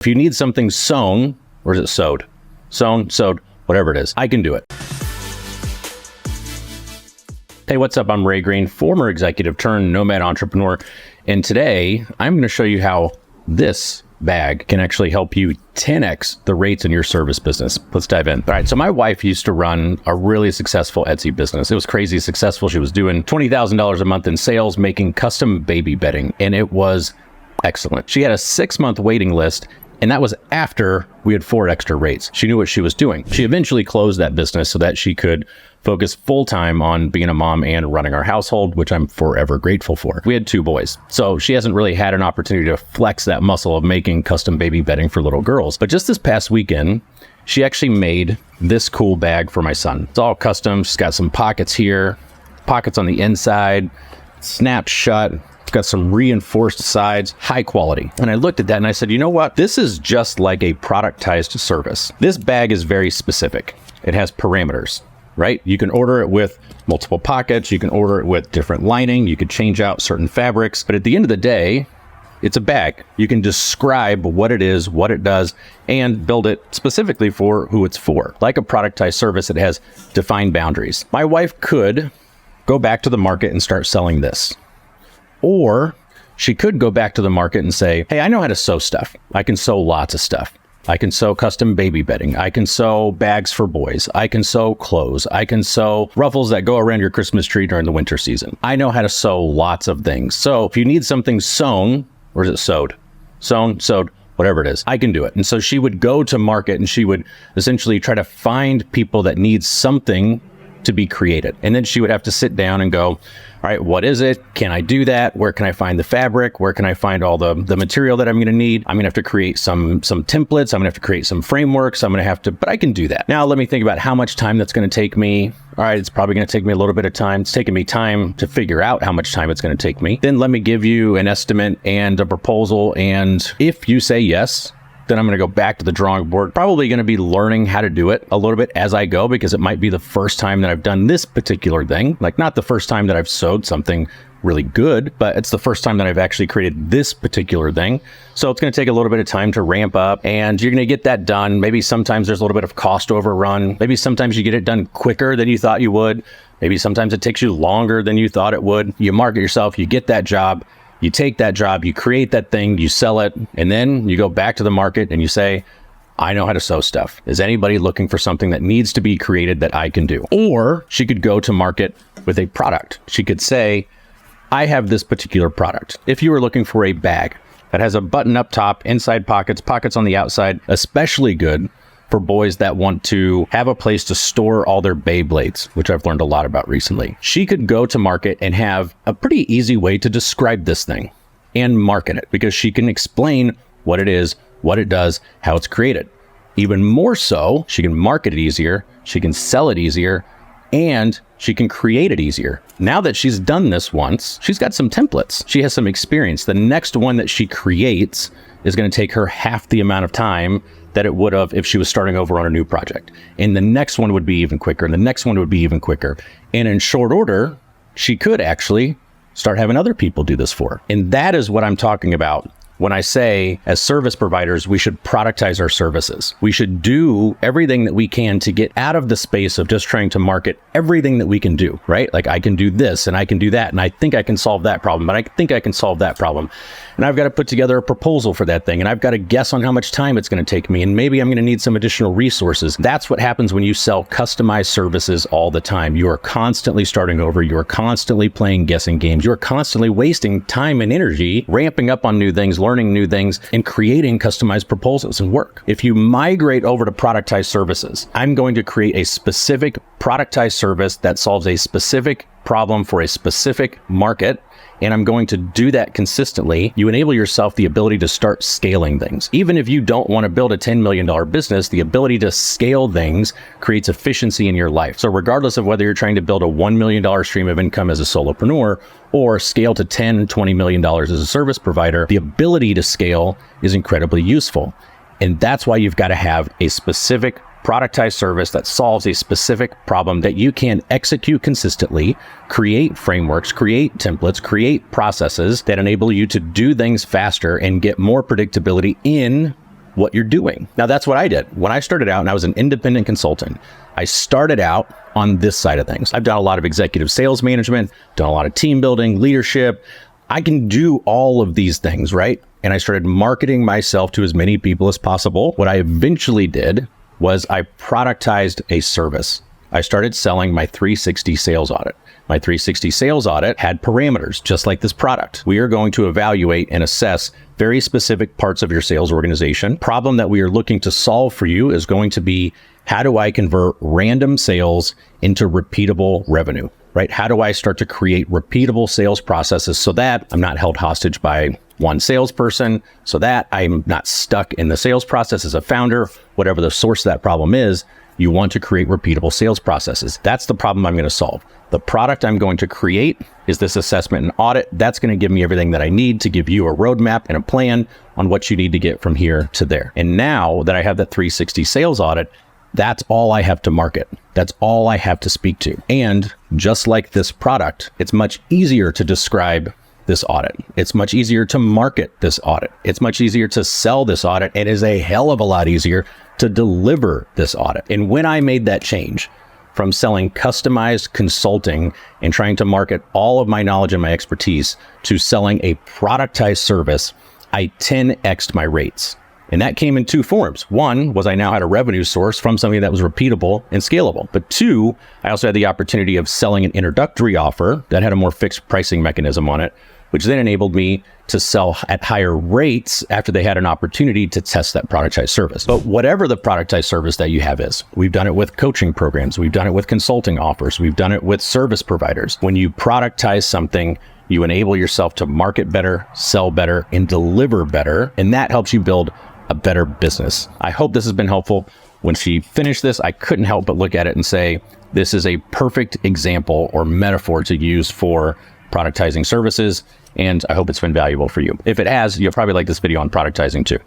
If you need something sewn, or is it sewed? Sewn, sewed, whatever it is, I can do it. Hey, what's up? I'm Ray Green, former executive turned nomad entrepreneur. And today I'm going to show you how this bag can actually help you 10x the rates in your service business. Let's dive in. All right. So my wife used to run a really successful Etsy business. It was crazy successful. She was doing $20,000 a month in sales, making custom baby bedding, and it was excellent. She had a 6-month waiting list, and that was after we had 4 extra rates. She knew what she was doing. She eventually closed that business so that she could focus full-time on being a mom and running our household, which I'm forever grateful for. We had 2 boys, so she hasn't really had an opportunity to flex that muscle of making custom baby bedding for little girls. But just this past weekend, she actually made this cool bag for my son. It's all custom. She's got some pockets here, pockets on the inside, snapped shut. It's got some reinforced sides, high quality. And I looked at that and I said, you know what? This is just like a productized service. This bag is very specific. It has parameters, right? You can order it with multiple pockets. You can order it with different lining. You could change out certain fabrics. But at the end of the day, it's a bag. You can describe what it is, what it does, and build it specifically for who it's for. Like a productized service, it has defined boundaries. My wife could go back to the market and start selling this. Or she could go back to the market and say, hey, I know how to sew stuff. I can sew lots of stuff. I can sew custom baby bedding. I can sew bags for boys. I can sew clothes. I can sew ruffles that go around your Christmas tree during the winter season. I know how to sew lots of things. So if you need something sewn, or is it sewed? Sewn, sewed, whatever it is, I can do it. And so she would go to market and she would essentially try to find people that need something to be created. And then she would have to sit down and go, all right, what is it? Can I do that? Where can I find the fabric? Where can I find all the material that I'm going to need? I'm going to have to create some templates. I'm going to have to create some frameworks. I'm going to have to, but I can do that. Now let me think about how much time that's going to take me. All right, it's probably going to take me a little bit of time. It's taking me time to figure out how much time it's going to take me. Then let me give you an estimate and a proposal. And if you say yes, then I'm going to go back to the drawing board. Probably going to be learning how to do it a little bit as I go, because it might be the first time that I've done this particular thing. Like not the first time that I've sewed something really good, but it's the first time that I've actually created this particular thing. So it's going to take a little bit of time to ramp up, and you're going to get that done. Maybe sometimes there's a little bit of cost overrun. Maybe sometimes you get it done quicker than you thought you would. Maybe sometimes it takes you longer than you thought it would. You market yourself, you get that job. You take that job, you create that thing, you sell it, and then you go back to the market and you say, I know how to sew stuff. Is anybody looking for something that needs to be created that I can do? Or she could go to market with a product. She could say, I have this particular product. If you were looking for a bag that has a button up top, inside pockets, pockets on the outside, especially good for boys that want to have a place to store all their Beyblades, which I've learned a lot about recently. She could go to market and have a pretty easy way to describe this thing and market it, because she can explain what it is, what it does, how it's created. Even more so, she can market it easier, she can sell it easier, and she can create it easier. Now that she's done this once, she's got some templates. She has some experience. The next one that she creates is going to take her half the amount of time that it would have if she was starting over on a new project. And the next one would be even quicker, and the next one would be even quicker. And in short order, she could actually start having other people do this for her. And that is what I'm talking about when I say, as service providers, we should productize our services. We should do everything that we can to get out of the space of just trying to market everything that we can do, right? Like I can do this and I can do that, and I think I can solve that problem, but I think I can solve that problem. And I've got to put together a proposal for that thing, and I've got to guess on how much time it's going to take me, and maybe I'm going to need some additional resources. That's what happens when you sell customized services all the time. You are constantly starting over. You are constantly playing guessing games. You are constantly wasting time and energy, ramping up on new things, learning new things, and creating customized proposals and work. If you migrate over to productized services, I'm going to create a specific productized service that solves a specific problem for a specific market, and I'm going to do that consistently. You enable yourself the ability to start scaling things. Even if you don't want to build a $10 million business, the ability to scale things creates efficiency in your life. So regardless of whether you're trying to build a $1 million stream of income as a solopreneur or scale to $10, $20 million as a service provider, the ability to scale is incredibly useful. And that's why you've got to have a specific productized service that solves a specific problem that you can execute consistently, create frameworks, create templates, create processes that enable you to do things faster and get more predictability in what you're doing. Now, that's what I did. When I started out and I was an independent consultant, I started out on this side of things. I've done a lot of executive sales management, done a lot of team building, leadership. I can do all of these things, right? And I started marketing myself to as many people as possible. What I eventually did was I productized a service. I started selling my 360 sales audit. My 360 sales audit had parameters, just like this product. We are going to evaluate and assess very specific parts of your sales organization. Problem that we are looking to solve for you is going to be, how do I convert random sales into repeatable revenue, right? How do I start to create repeatable sales processes so that I'm not held hostage by one salesperson, so that I'm not stuck in the sales process as a founder, whatever the source of that problem is. You want to create repeatable sales processes. That's the problem I'm going to solve. The product I'm going to create is this assessment and audit. That's going to give me everything that I need to give you a roadmap and a plan on what you need to get from here to there. And now that I have that 360 sales audit, that's all I have to market. That's all I have to speak to. And just like this product, it's much easier to describe this audit. It's much easier to market this audit. It's much easier to sell this audit. It is a hell of a lot easier to deliver this audit. And when I made that change from selling customized consulting and trying to market all of my knowledge and my expertise to selling a productized service, I 10x'd my rates. And that came in two forms. One was I now had a revenue source from something that was repeatable and scalable. But two, I also had the opportunity of selling an introductory offer that had a more fixed pricing mechanism on it, which then enabled me to sell at higher rates after they had an opportunity to test that productized service. But whatever the productized service that you have is, we've done it with coaching programs, we've done it with consulting offers, we've done it with service providers. When you productize something, you enable yourself to market better, sell better, and deliver better, and that helps you build a better business. I hope this has been helpful. When she finished this, I couldn't help but look at it and say, this is a perfect example or metaphor to use for productizing services, and I hope it's been valuable for you. If it has, you'll probably like this video on productizing too.